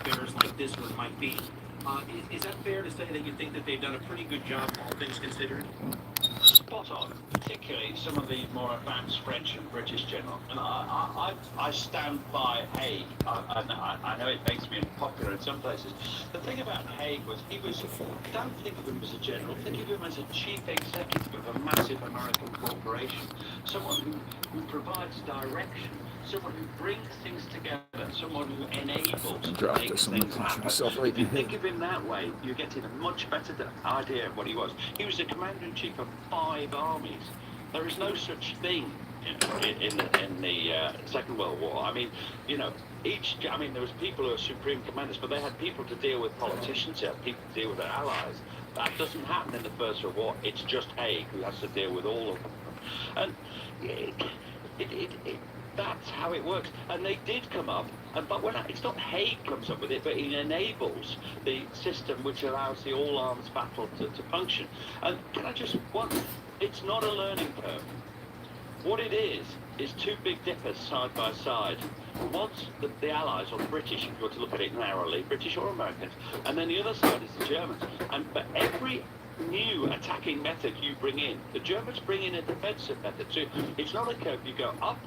affairs like this one might be. Is that fair to say that you think that they've done a pretty good job, all things considered? Spot on, particularly some of the more advanced French and British generals. And I stand by Haig. I know it makes me unpopular in some places. The thing about Haig was don't think of him as a general, think of him as a chief executive of a massive American corporation. Someone who provides direction, someone who brings things together, someone who enables to make things happen. If you think of him that way, you're getting a much better idea of what he was. He was the commander-in-chief of 5 armies. There is no such thing in the Second World War. I mean, you know, there was people who were supreme commanders, but they had people to deal with politicians, they had people to deal with their allies. That doesn't happen in the First World War. It's just Haig who has to deal with all of them. And that's how it works. And they did come up, but it's not Haig comes up with it, but he enables the system which allows the all-arms battle to function. And can I just, it's not a learning curve. What it is 2 big dippers side by side. One's the Allies, or the British, if you want to look at it narrowly, British or Americans, and then the other side is the Germans. And for every new attacking method you bring in, the Germans bring in a defensive method. So it's not a curve, you go up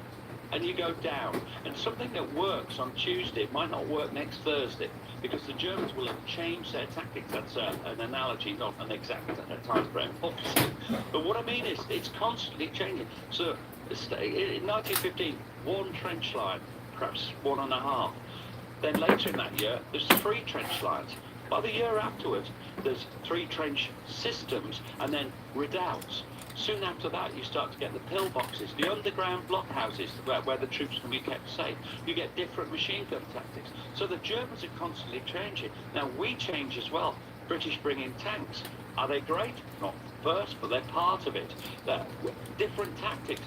and you go down. And something that works on Tuesday might not work next Thursday, because the Germans will have changed their tactics. That's an analogy, not an exact time frame, obviously. But what I mean is, it's constantly changing. So in 1915, 1 trench line, perhaps 1.5. Then later in that year, there's 3 trench lines. By the year afterwards, there's 3 trench systems, and then redoubts. Soon after that, you start to get the pillboxes, the underground blockhouses where the troops can be kept safe. You get different machine gun tactics. So the Germans are constantly changing. Now, we change as well. British bring in tanks. Are they great? Not first, but they're part of it. They're different tactics,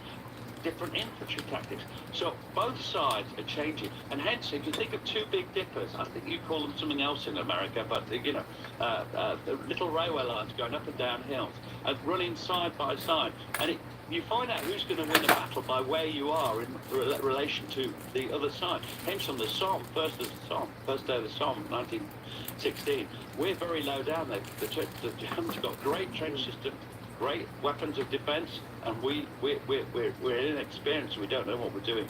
different infantry tactics. So both sides are changing. And hence, if you think of 2 big dippers, I think you call them something else in America, but, you know, the little railway lines going up and down hills and running side by side. And you find out who's going to win a battle by where you are in relation to the other side. Hence on the Somme, first day of the Somme, 1916, we're very low down there. The Germans have got great trench systems, great weapons of defense, and we're inexperienced. We don't know what we're doing.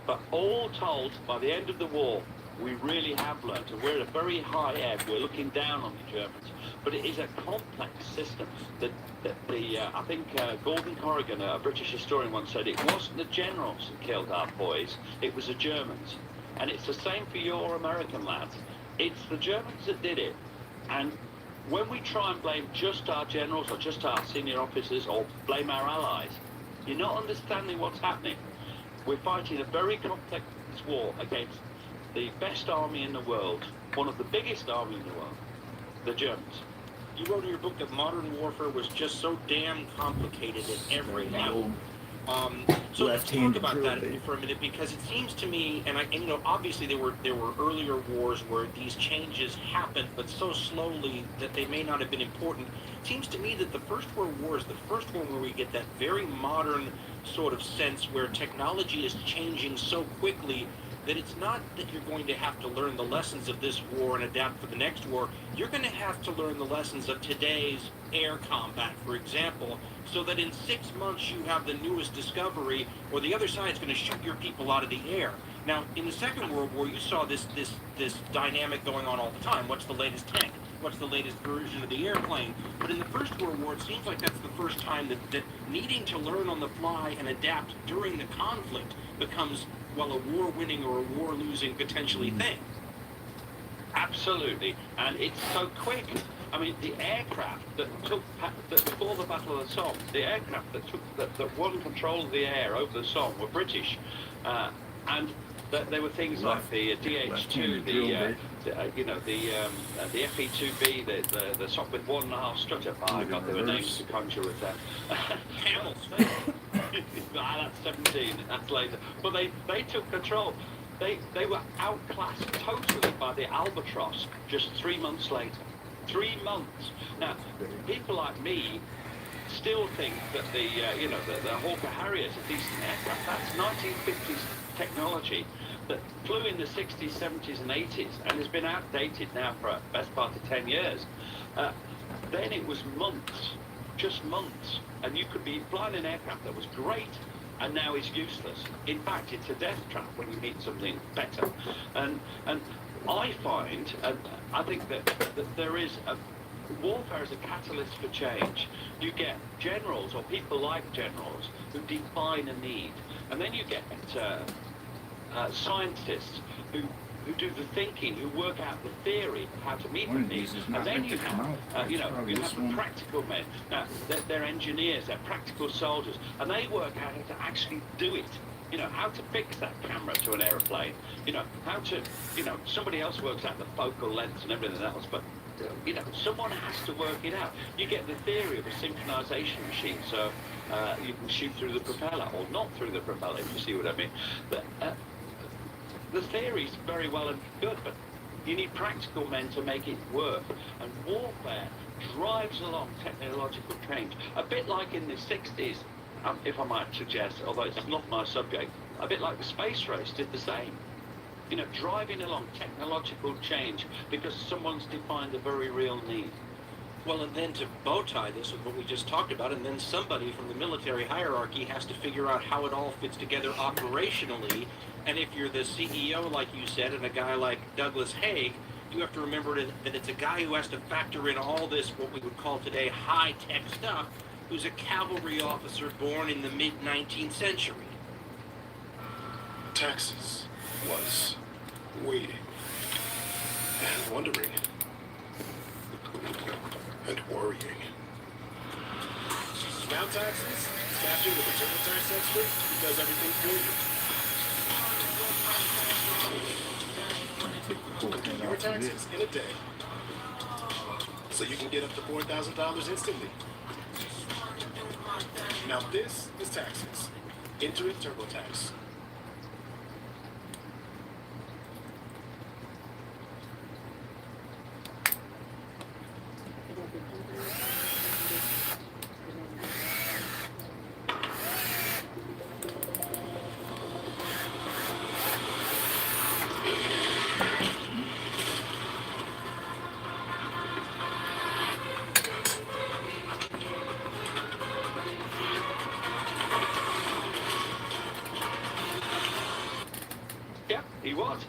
But all told, by the end of the war, we really have learned, and we're at a very high ebb. We're looking down on the Germans, but it is a complex system. I think Gordon Corrigan, a British historian, once said it wasn't the generals who killed our boys, it was the Germans. And it's the same for your American lads. It's the Germans that did it. And when we try and blame just our generals or just our senior officers or blame our allies, you're not understanding what's happening. We're fighting a very complex war against the best army in the world, one of the biggest armies in the world, the Germans. You wrote in your book that modern warfare was just so damn complicated at every level. So let's talk about that for a minute, because it seems to me, and you know, obviously there were earlier wars where these changes happened, but so slowly that they may not have been important. It seems to me that the First World War is the first one where we get that very modern sort of sense where technology is changing so quickly that it's not that you're going to have to learn the lessons of this war and adapt for the next war. You're going to have to learn the lessons of today's air combat, for example, so that in 6 months you have the newest discovery, or the other side's going to shoot your people out of the air. Now, in the Second World War, you saw this dynamic going on all the time. What's the latest tank? What's the latest version of the airplane? But in the First World War, it seems like that's the first time that needing to learn on the fly and adapt during the conflict becomes, well, a war-winning or a war-losing potentially thing. Absolutely, and it's so quick. I mean, the aircraft that before the Battle of the Somme, the aircraft that won control of the air over the Somme were British, and there were things like the DH-2, the FE-2B, the SOC with 1.5 structure. My God, there were names to conjure with that. Camels. That's 17. That's later. But they took control. They were outclassed totally by the Albatross just 3 months later. 3 months. Now, people like me still think that the Hawker Harriers are decent aircraft. That's 1950s technology. that flew in the 60s, 70s, and 80s, and has been outdated now for the best part of 10 years. Then it was months, just months, and you could be flying an aircraft that was great, and now is useless. In fact, it's a death trap when you meet something better. And I find, and I think that there is warfare is a catalyst for change. You get generals or people like generals who define a need, and then you get scientists who do the thinking, who work out the theory of how to meet the need, and then you have you have the practical men. Now they're engineers, they're practical soldiers, and they work out how to actually do it. You know, how to fix that camera to an aeroplane. You know, how to, somebody else works out the focal lengths and everything else, but someone has to work it out. You get the theory of a synchronization machine, so you can shoot through the propeller, or not through the propeller, if you see what I mean. But the theory is very well and good, but you need practical men to make it work. And warfare drives along technological change, a bit like in the 60s, if I might suggest, although it's not my subject, a bit like the space race did the same. Driving along technological change because someone's defined a very real need. Well, and then to bow tie this with what we just talked about, and then somebody from the military hierarchy has to figure out how it all fits together operationally. And if you're the CEO, like you said, and a guy like Douglas Haig, you have to remember that it's a guy who has to factor in all this, what we would call today, high-tech stuff, who's a cavalry officer born in the mid-19th century. Texas was waiting and wondering and worrying. Now Texas, captured with a TurboTax expert who does everything for you. Do your taxes in a day, so you can get up to $4,000 instantly. Now this is taxes. Enter it TurboTax. He was,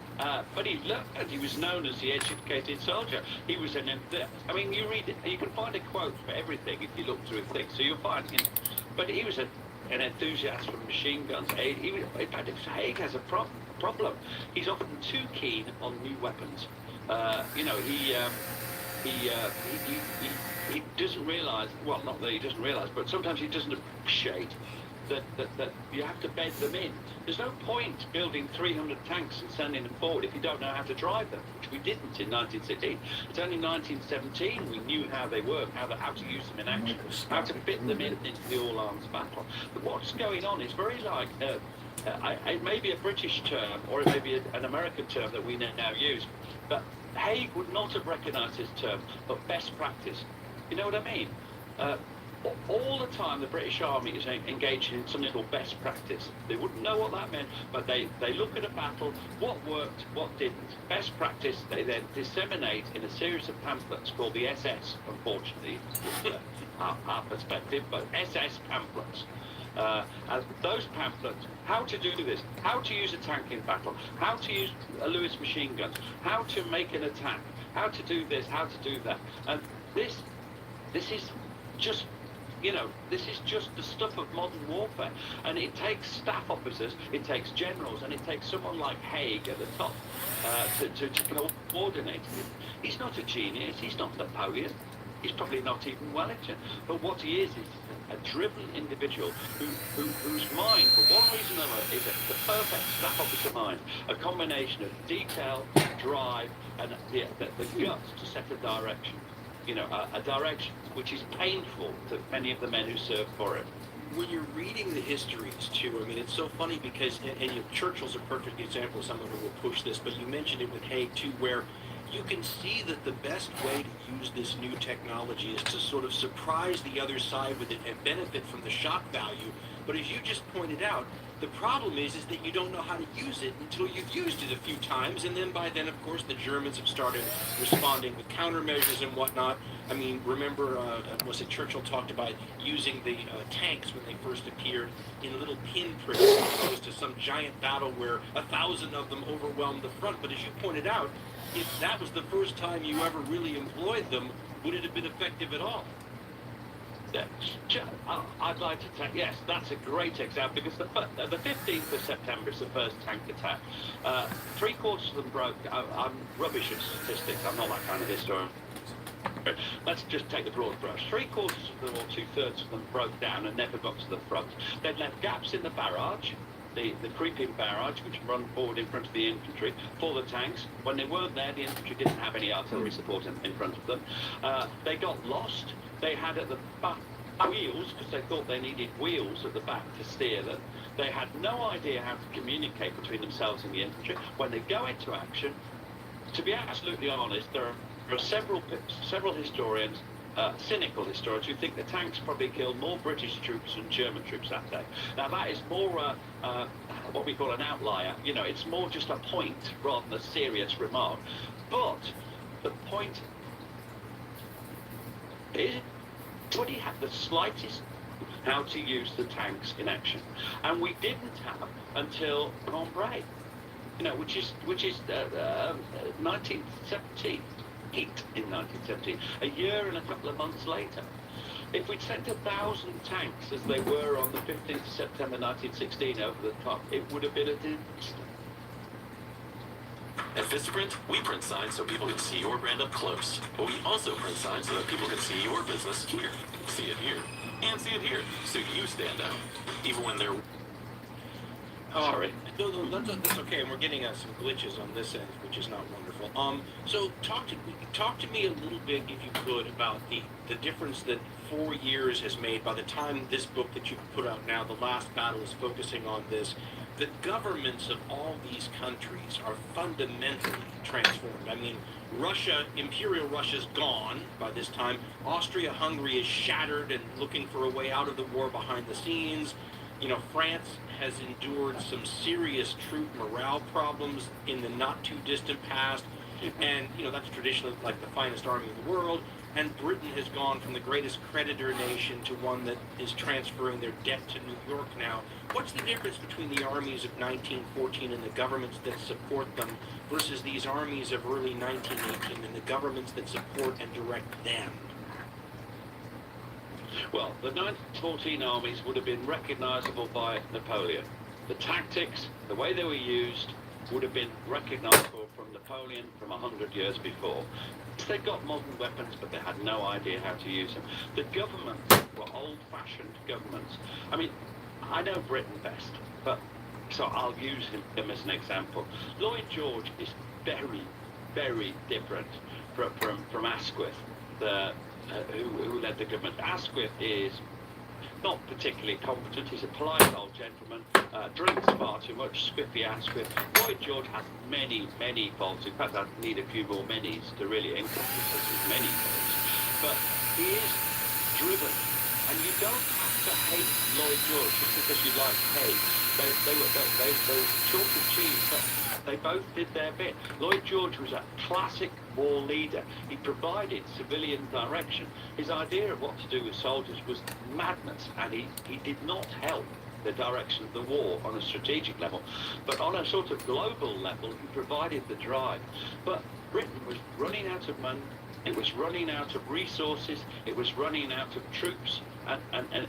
but he looked, and he was known as the educated soldier. He was you read it, you can find a quote for everything if you look through things. So you'll find him, but he was an enthusiast for machine guns. In fact, Haig has a problem. He's often too keen on new weapons. He doesn't realise. Well, not that he doesn't realise, but sometimes he doesn't appreciate that you have to bed them in. There's no point building 300 tanks and sending them forward if you don't know how to drive them, which we didn't in 1916. It's only 1917 we knew how they work, how to use them in action, how to fit them into the all-arms battle. But what's going on is very like, it may be a British term, or it may be an American term that we now use, but Haig would not have recognised this term, but best practice. You know what I mean? All the time the British Army is engaged in something called best practice. They wouldn't know what that meant, but they look at a battle, what worked, what didn't. Best practice they then disseminate in a series of pamphlets called the SS, unfortunately, our perspective, but SS pamphlets. And those pamphlets, how to do this, how to use a tank in battle, how to use a Lewis machine guns, how to make an attack, how to do this, how to do that. And this is just this is just the stuff of modern warfare. And it takes staff officers, it takes generals, and it takes someone like Haig at the top to coordinate it. He's not a genius, he's not Napoleon, he's probably not even Wellington. But what he is a driven individual whose mind, for one reason or another, is the perfect staff officer mind, a combination of detail, drive, and the guts to set a direction. A direction which is painful to many of the men who serve for it. When you're reading the histories, too, I mean, it's so funny because, and Churchill's a perfect example of someone who will push this, but you mentioned it with Haig, too, where you can see that the best way to use this new technology is to sort of surprise the other side with it and benefit from the shock value. But as you just pointed out, The problem is that you don't know how to use it until you've used it a few times, and then by then, of course, the Germans have started responding with countermeasures and whatnot. I mean, remember, was it Churchill talked about using the tanks when they first appeared in little pinpricks as opposed to some giant battle where 1,000 of them overwhelmed the front. But as you pointed out, if that was the first time you ever really employed them, would it have been effective at all? I'd like to take, yes, that's a great example, because the 15th of September is the first tank attack. Three-quarters of them broke. I'm rubbish at statistics. I'm not that kind of historian. Let's just take the broad brush. Three-quarters of them, or two-thirds of them, broke down and never got to the front. They'd left gaps in the barrage, the creeping barrage, which run forward in front of the infantry, for the tanks. When they weren't there, the infantry didn't have any artillery support in front of them. They got lost. They had at the back wheels, because they thought they needed wheels at the back to steer them. They had no idea how to communicate between themselves and the infantry. When they go into action, to be absolutely honest, there are several historians, cynical historians, who think the tanks probably killed more British troops than German troops that day. Now that is more what we call an outlier. You know, it's more just a point rather than a serious remark. But the point is, nobody had the slightest how to use the tanks in action, and we didn't have until Cambrai, you know, which is 1917. In 1917, a year and a couple of months later. If we'd sent 1,000 tanks, as they were on the 15th of September 1916, over the top, it would have been a disaster. At Vistaprint, we print signs so people can see your brand up close. But we also print signs so that people can see your business here, see it here, and see it here, so you stand out, even when they're... Sorry. No, that's okay. And we're getting some glitches on this end, which is not wonderful. So talk to me a little bit, if you could, about the difference that 4 years has made. By the time this book that you put out now, The Last Battle, is focusing on this, the governments of all these countries are fundamentally transformed. I mean, Russia, Imperial Russia's gone by this time. Austria-Hungary is shattered and looking for a way out of the war behind the scenes. You know, France has endured some serious troop morale problems in the not-too-distant past, and, you know, that's traditionally like the finest army in the world, and Britain has gone from the greatest creditor nation to one that is transferring their debt to New York now. What's the difference between the armies of 1914 and the governments that support them versus these armies of early 1918 and the governments that support and direct them? Well, the 1914 armies would have been recognisable by Napoleon. The tactics, the way they were used, would have been recognisable from Napoleon from 100 years before. They got modern weapons, but they had no idea how to use them. The governments were old-fashioned governments. I mean, I know Britain best, but so I'll use him as an example. Lloyd George is very, very different from Asquith, who led the government. Asquith is not particularly competent. He's a polite old gentleman, drinks far too much, spiffy Asquith. Lloyd George has many, many faults. In fact, I need a few more minis to really encompass his many faults. But he is driven, and you don't have to hate Lloyd George just because you like hay. They were chalk and cheese, but they both did their bit. Lloyd George was a classic war leader. He provided civilian direction. His idea of what to do with soldiers was madness, and he did not help the direction of the war on a strategic level. But on a sort of global level, he provided the drive. But Britain was running out of money, it was running out of resources, it was running out of troops, and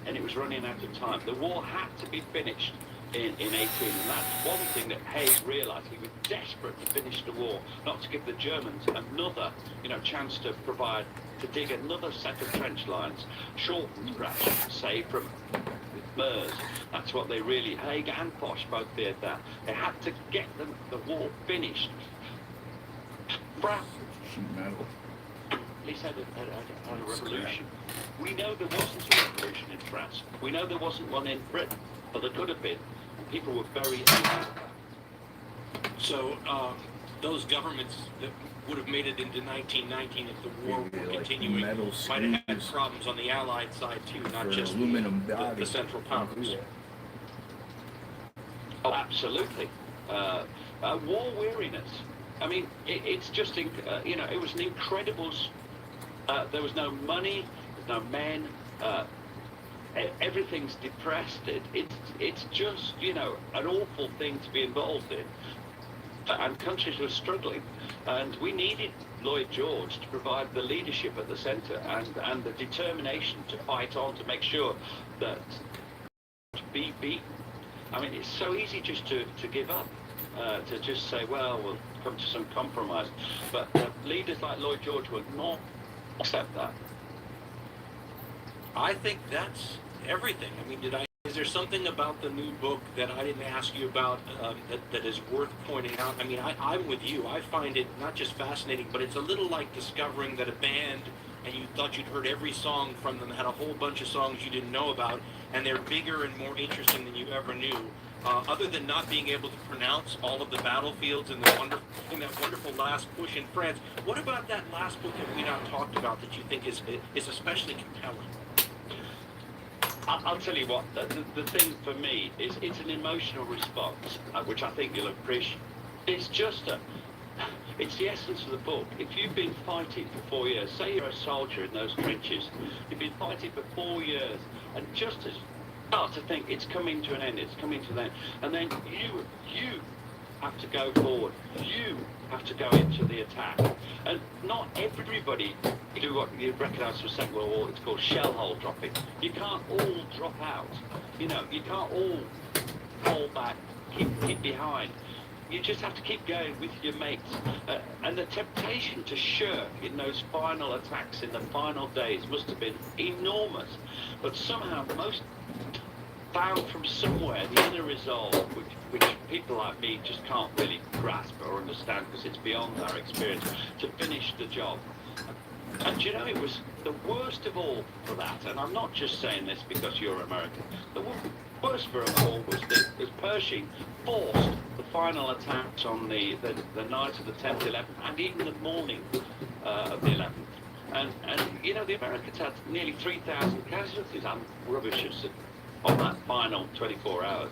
it was running out of time. The war had to be finished in 18, and that's one thing that Haig realised. He was desperate to finish the war, not to give the Germans another, chance to dig another set of trench lines, shortened perhaps, say from Mers. That's what they really, Haig and Foch both did that. They had to get the war finished. France, at least had a revolution. We know there wasn't a revolution in France. We know there wasn't one in Britain, but there could have been. People were very angry. So those governments that would have made it into 1919 if the war were continuing might have had problems on the Allied side too, not just the Central Powers. Oh, absolutely. War weariness. I mean, it's just, it was an incredible. There was no money, there's no men. Everything's depressed. It's just, an awful thing to be involved in. And countries were struggling, and we needed Lloyd George to provide the leadership at the centre and the determination to fight on to make sure that to be beaten. I mean, it's so easy just to give up, to just say, well, we'll come to some compromise. But leaders like Lloyd George would not accept that. I think that's everything. I mean, is there something about the new book that I didn't ask you about that is worth pointing out? I mean, I'm with you. I find it not just fascinating, but it's a little like discovering that a band, and you thought you'd heard every song from them, had a whole bunch of songs you didn't know about, and they're bigger and more interesting than you ever knew. Other than not being able to pronounce all of the battlefields in that wonderful last push in France, what about that last book that we not talked about that you think is especially compelling? I'll tell you what, the thing for me is it's an emotional response, which I think you'll appreciate. It's it's the essence of the book. If you've been fighting for 4 years, say you're a soldier in those trenches, you've been fighting for 4 years, and just as start to think it's coming to an end, and then you have to go forward, you have to go into the attack. And not everybody do what you recognise from the Second World War, it's called shell hole dropping. You can't all drop out. You can't all fall back, keep behind. You just have to keep going with your mates. And the temptation to shirk in those final attacks in the final days must have been enormous. But somehow most found from somewhere the inner resolve, which people like me just can't really grasp or understand because it's beyond our experience, to finish the job. And it was the worst of all for that, and I'm not just saying this because you're American, the worst for all was that Pershing forced the final attacks on the night of the 10th, 11th, and even the morning of the 11th. And the Americans had nearly 3,000 casualties. I'm rubbish on that final 24 hours.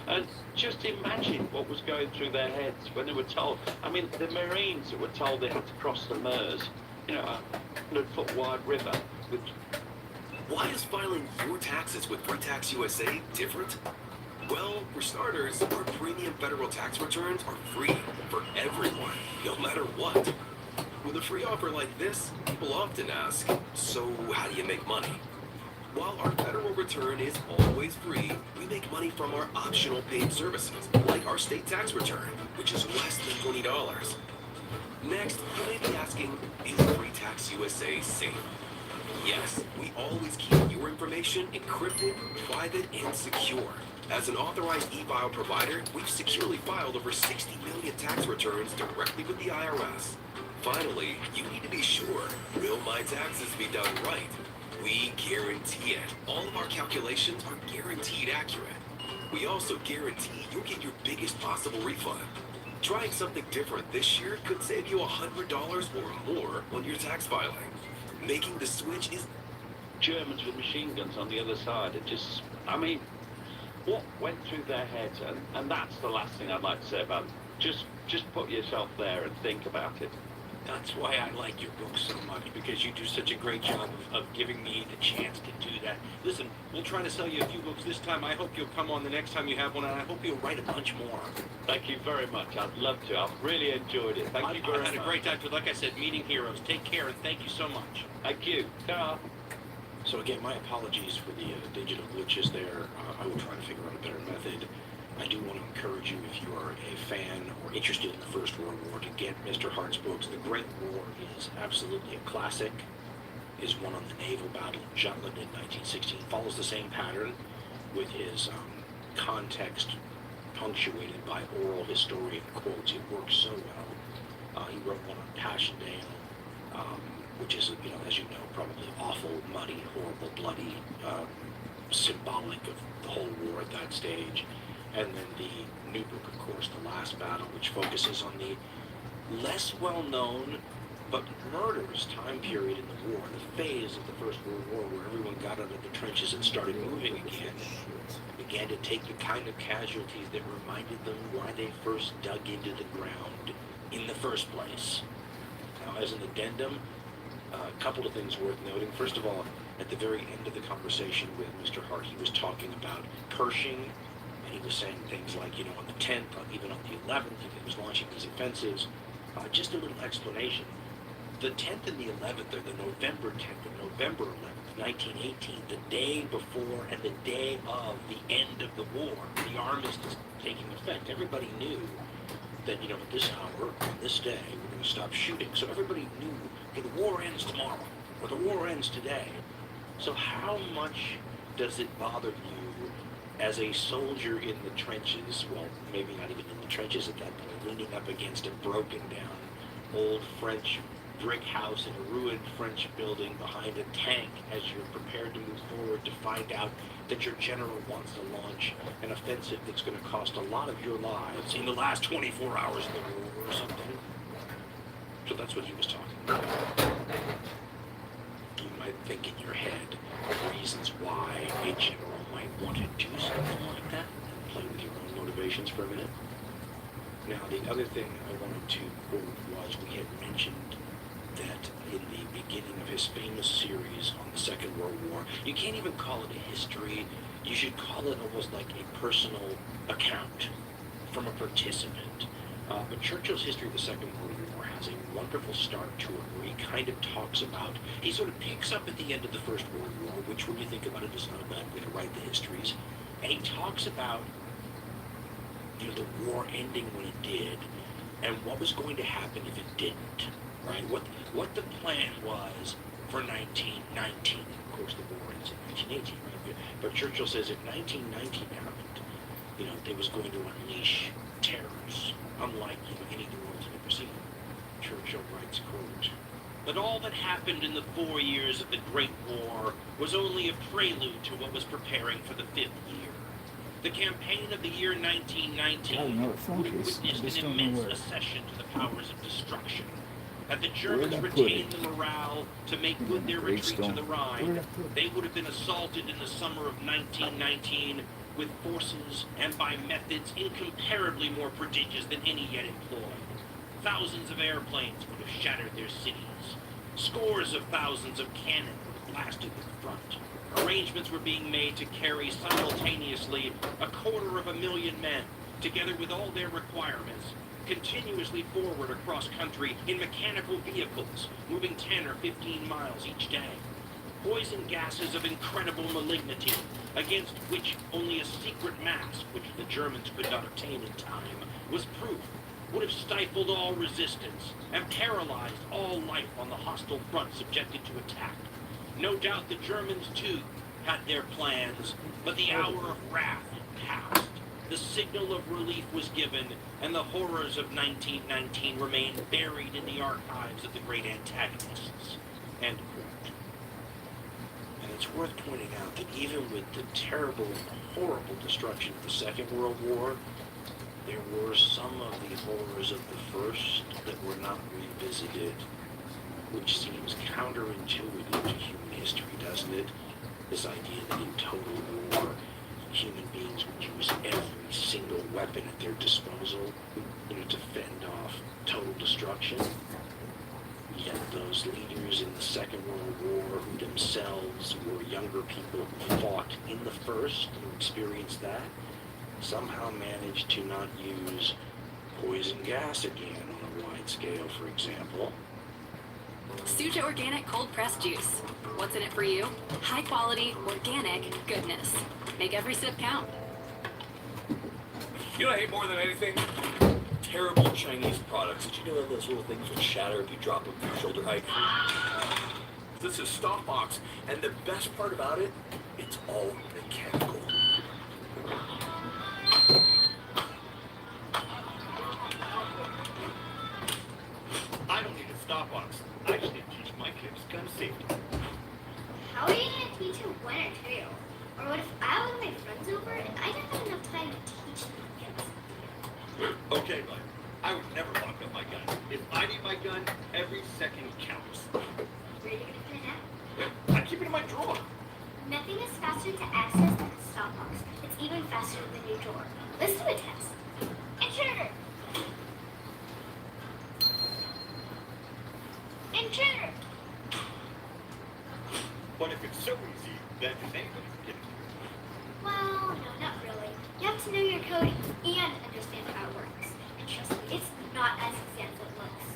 And just imagine what was going through their heads when they were told. I mean, the Marines were told they had to cross the Meuse, a 100-foot wide river. Why is filing your taxes with Pre-Tax USA different? Well, for starters, our premium federal tax returns are free for everyone, no matter what. With a free offer like this, people often ask, so how do you make money? While our federal return is always free, we make money from our optional paid services, like our state tax return, which is less than $20. Next, you may be asking, is Pre-Tax USA safe? Yes, we always keep your information encrypted, private, and secure. As an authorized e-file provider, we've securely filed over 60 million tax returns directly with the IRS. Finally, you need to be sure, will my taxes be done right? We guarantee it. All of our calculations are guaranteed accurate. We also guarantee you'll get your biggest possible refund. Trying something different this year could save you $100 or more on your tax filing. Making the switch is... Germans with machine guns on the other side. What went through their heads? And that's the last thing I'd like to say about it. Just put yourself there and think about it. That's why I like your book so much, because you do such a great job of giving me the chance to do that. Listen, we'll try to sell you a few books this time. I hope you'll come on the next time you have one, and I hope you'll write a bunch more. Thank you very much. I'd love to. I've really enjoyed it. Thank you very much. I've had a great time, too. Like I said, meeting heroes. Take care, and thank you so much. Thank you. Ta. So again, my apologies for the digital glitches there. I will try to figure out a better method. I do want to encourage you, if you are a fan or interested in the First World War, to get Mr. Hart's books. The Great War is absolutely a classic. Is one on the naval battle of Jutland in 1916. Follows the same pattern with his context punctuated by oral historian quotes. It works so well. He wrote one on Passchendaele, which is, as you know, probably awful, muddy, horrible, bloody, symbolic of the whole war at that stage. And then the new book, of course, The Last Battle, which focuses on the less well-known But Murder's time period in the war, the phase of the First World War where everyone got out of the trenches and started moving again, began to take the kind of casualties that reminded them why they first dug into the ground in the first place. Now, as an addendum, a couple of things worth noting. First of all, at the very end of the conversation with Mr. Hart, he was talking about Pershing, and he was saying things like, on the 10th, even on the 11th, he was launching these offensives. Just a little explanation. The 10th and the 11th are the November 10th and November 11th, 1918, the day before and the day of the end of the war, the armistice taking effect. Everybody knew that, at this hour, on this day, we're going to stop shooting. So everybody knew, the war ends tomorrow, or the war ends today. So how much does it bother you as a soldier in the trenches, well, maybe not even in the trenches at that point, leaning up against a broken down old French brick house in a ruined French building behind a tank as you're prepared to move forward to find out that your general wants to launch an offensive that's going to cost a lot of your lives in the last 24 hours of the war or something? So that's what he was talking about. You might think in your head of reasons why a general might want to do something like that. Play with your own motivations for a minute. Now, the other thing I wanted to quote was we had mentioned that in the beginning of his famous series on the Second World War, you can't even call it a history, you should call it almost like a personal account from a participant. But Churchill's history of the Second World War has a wonderful start to it, where he kind of talks about, he sort of picks up at the end of the First World War, which when you think about it is not a bad way to write the histories, and he talks about the war ending when it did, and what was going to happen if it didn't. Right? What the plan was for 1919. Of course, the war ends in 1918, right? But Churchill says if 1919 happened, they was going to unleash terrors, unlike any the world had ever seen. Churchill writes, quote, "But all that happened in the 4 years of the Great War was only a prelude to what was preparing for the 5th year. The campaign of the year 1919 would have witnessed an immense accession to the powers of destruction. Had the Germans retained the morale to make good their retreat to the Rhine, they would have been assaulted in the summer of 1919 with forces and by methods incomparably more prodigious than any yet employed. Thousands of airplanes would have shattered their cities. Scores of thousands of cannon would have blasted the front. Arrangements were being made to carry simultaneously 250,000 men, together with all their requirements, continuously forward across country in mechanical vehicles, moving 10 or 15 miles each day. Poison gases of incredible malignity, against which only a secret mask, which the Germans could not obtain in time, was proof, would have stifled all resistance and paralyzed all life on the hostile front subjected to attack. No doubt the Germans, too, had their plans, but the hour of wrath had passed. The signal of relief was given, and the horrors of 1919 remained buried in the archives of the great antagonists." End quote. And it's worth pointing out that even with the terrible and horrible destruction of the Second World War, there were some of the horrors of the First that were not revisited, which seems counterintuitive to human history, doesn't it? This idea that in total war, human beings would use every single weapon at their disposal, to fend off total destruction. Yet those leaders in the Second World War, who themselves were younger people who fought in the First, who experienced that, somehow managed to not use poison gas again on a wide scale, for example. Suja Organic Cold Pressed Juice. What's in it for you? High quality, organic goodness. Make every sip count. You know what I hate more than anything? Terrible Chinese products. Did you know that those little things would shatter if you drop them from shoulder height? This is Stop Box, and the best part about it, it's all mechanical. I don't need a Stop Box. I just need to teach my kids gun safety. How are you going to teach them one or two? Or what if I have my friends over and I don't have enough time to teach them kids? Okay, bud. I would never lock up my gun. If I need my gun, every second counts. Where are you going to put it now? I keep it in my drawer. Nothing is faster to access than a stop box. It's even faster than your drawer. Let's do a test. Intruder! Intruder! But if it's so easy, then anybody can get it. Well, no, not really. You have to know your code and understand how it works. And trust me, it's not as easy as it looks.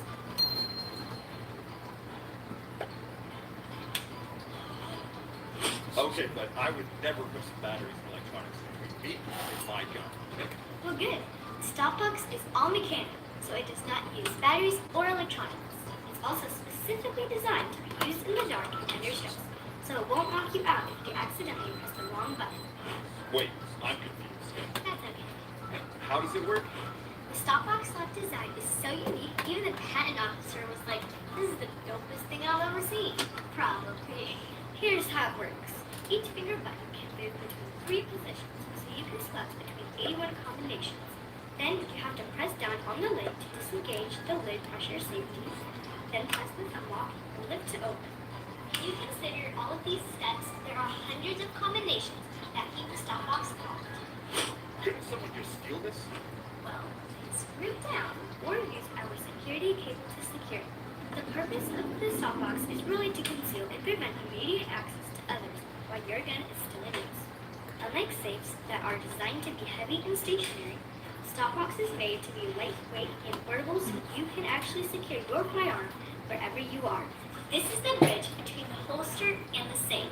Okay, but I would never put some batteries in electronics between me and my gun. Well, good. The stop box is all mechanical, so it does not use batteries or electronics. It's also specifically designed to be used in the dark and under stress, so it won't knock you out if you accidentally press the wrong button. Wait, I'm confused. That's okay. How does it work? The stop box lock design is so unique, even the patent officer was like, this is the dopest thing I've ever seen. Probably. Here's how it works. Each finger button can move between 3 positions, so you can select between 81 combinations. Then you have to press down on the lid to disengage the lid pressure safety. Then press the thumb lock and lift to open. If you consider all of these steps, there are hundreds of combinations that keep the stop box locked. Couldn't someone just steal this? Well, screw it down or use our security cable to secure it. The purpose of the stop box is really to conceal and prevent immediate access to others while your gun is still in use. Unlike safes that are designed to be heavy and stationary, stop box is made to be lightweight and portable so you can actually secure your firearm wherever you are. This is the bridge between the holster and the safe.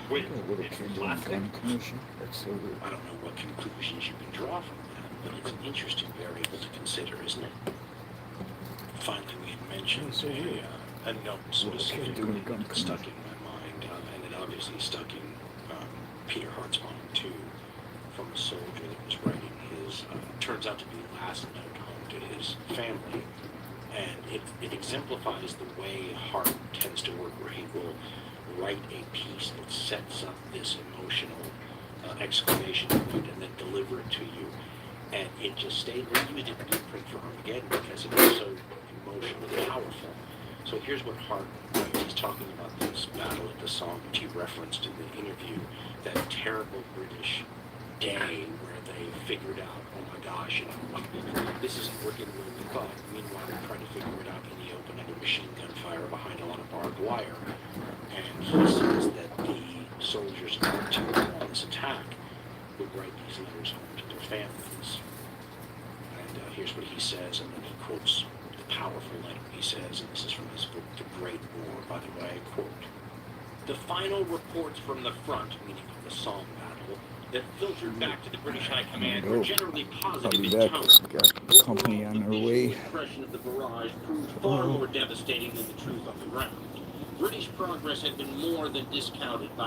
Wait, Got a little it's kid doing plastic? gun commission. That's so weird. I don't know what conclusions you can draw from that, but it's an interesting variable to consider, isn't it? Finally, we had mentioned a note specifically that stuck in my mind, and it obviously stuck in Peter Hart's mind too, from a soldier that was writing his, turns out to be last note home to his family, and it exemplifies the way Hart tends to work, where he will write a piece that sets up this emotional exclamation point and then deliver it to you. And it just stayed. We used it in Blueprint for Armageddon because it was so emotionally powerful. So here's what Hart writes. He's talking about this battle at the song which he referenced in the interview, that terrible British day where they figured out, oh my gosh, this isn't working the way we thought. Meanwhile, they're trying to figure it out in the open under machine gun fire behind a lot of barbed wire. And he says that the soldiers about to this attack would write these letters home to their families. And here's what he says, and then he quotes the powerful letter. He says, and this is from his book, The Great War, by the way, I quote, "The final reports from the front," meaning of the Somme battle, "that filtered back to the British High Command were generally positive I'll be in back. tone. Got company on their way. The impression of the barrage proved far more devastating than the truth on the ground. British progress had been more than discounted by